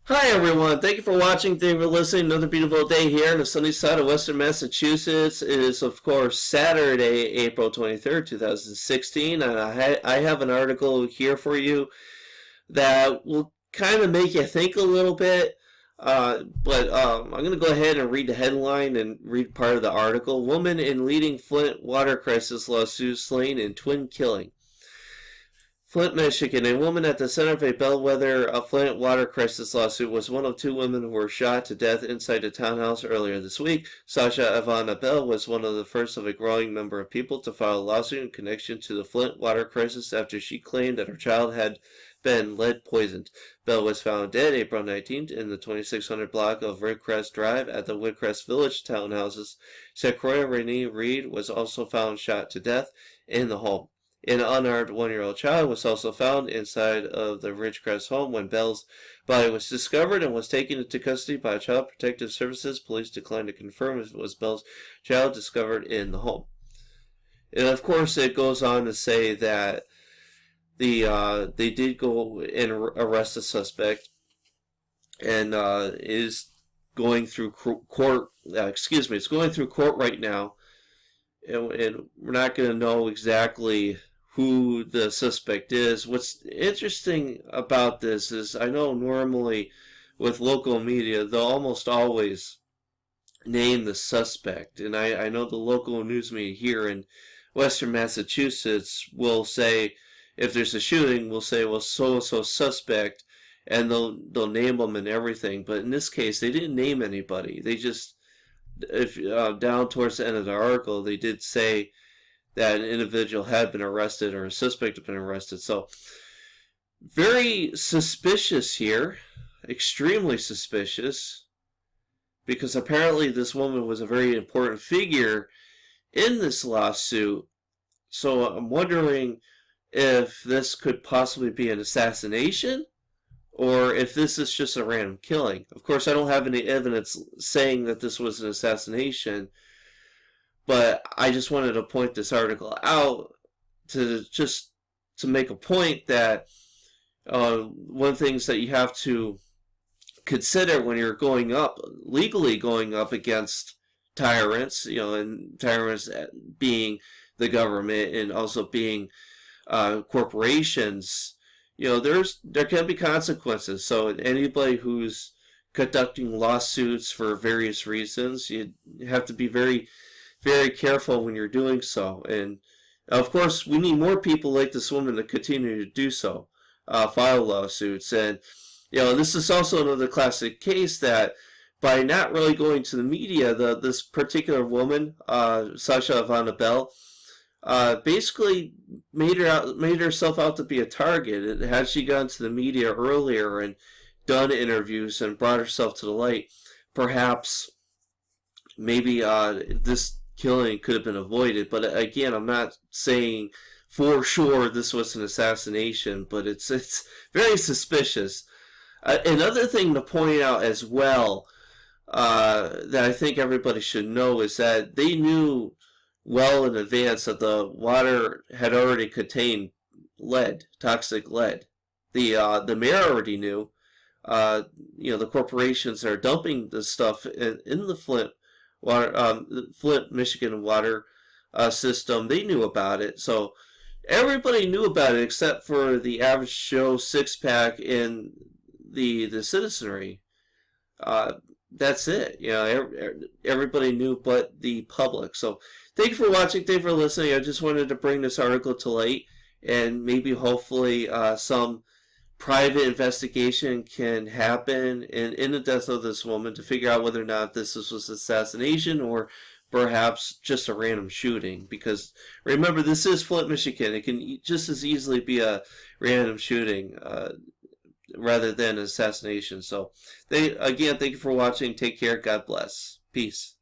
Hi everyone, thank you for watching, thank you for listening. Another beautiful day here on the sunny side of Western Massachusetts. It is, of course, Saturday, April 23rd, 2016, and I have an article here for you that will kind of make you think a little bit. But I'm going to go ahead and read the headline and read part of the article. Woman in leading Flint water crisis lawsuit slain in twin killing. Flint, Michigan. A woman at the center of a bellwether Flint water crisis lawsuit was one of two women who were shot to death inside a townhouse earlier this week. Sasha Ivana Bell was one of the first of a growing number of people to file a lawsuit in connection to the Flint water crisis after she claimed that her child had been lead poisoned. Bell was found dead April 19th in the 2600 block of Woodcrest Drive at the Woodcrest Village townhouses. Sequoia Renee Reed was also found shot to death in the home. An unarmed one-year-old child was also found inside of the Ridgecrest home when Bell's body was discovered and was taken into custody by Child Protective Services. Police declined to confirm if it was Bell's child discovered in the home. And of course, it goes on to say that they did go and arrest the suspect, and is going through court. It's going through court right now, and we're not going to know exactly who the suspect is. What's interesting about this is I know normally with local media they'll almost always name the suspect, and I know the local news media here in Western Massachusetts will say, if there's a shooting, we'll say, well, so-and-so suspect, and they'll name them and everything. But in this case, they didn't name anybody. They just, if down towards the end of the article, they did say that an individual had been arrested or a suspect had been arrested. So very suspicious here, extremely suspicious, because apparently this woman was a very important figure in this lawsuit. So I'm wondering if this could possibly be an assassination or if this is just a random killing. Of course, I don't have any evidence saying that this was an assassination, but I just wanted to point this article out to make a point that one of the things that you have to consider when you're legally going up against tyrants, and tyrants being the government and also being corporations, there can be consequences. So anybody who's conducting lawsuits for various reasons, you have to be very, very careful when you're doing so. And of course, we need more people like this woman to continue to do so, file lawsuits. And this is also another classic case that by not really going to the media, this particular woman, Sasha Ivana Bell, basically made herself out to be a target. And had she gone to the media earlier and done interviews and brought herself to the light, perhaps maybe this killing could have been avoided. But again, I'm not saying for sure this was an assassination, but it's very suspicious. Another thing to point out as well, that I think everybody should know, is that they knew well in advance that the water had already contained lead, toxic lead. The mayor already knew. The corporations that are dumping this stuff in the Flint Flint, Michigan water system, they knew about it. So everybody knew about it except for the average Joe six-pack in the citizenry. That's it. Everybody knew but the public. So thank you for watching. Thank you for listening. I just wanted to bring this article to light, and maybe hopefully some private investigation can happen in the death of this woman to figure out whether or not this was assassination or perhaps just a random shooting. Because remember, this is Flint, Michigan. It can just as easily be a random shooting rather than assassination. So, again, thank you for watching. Take care. God bless. Peace.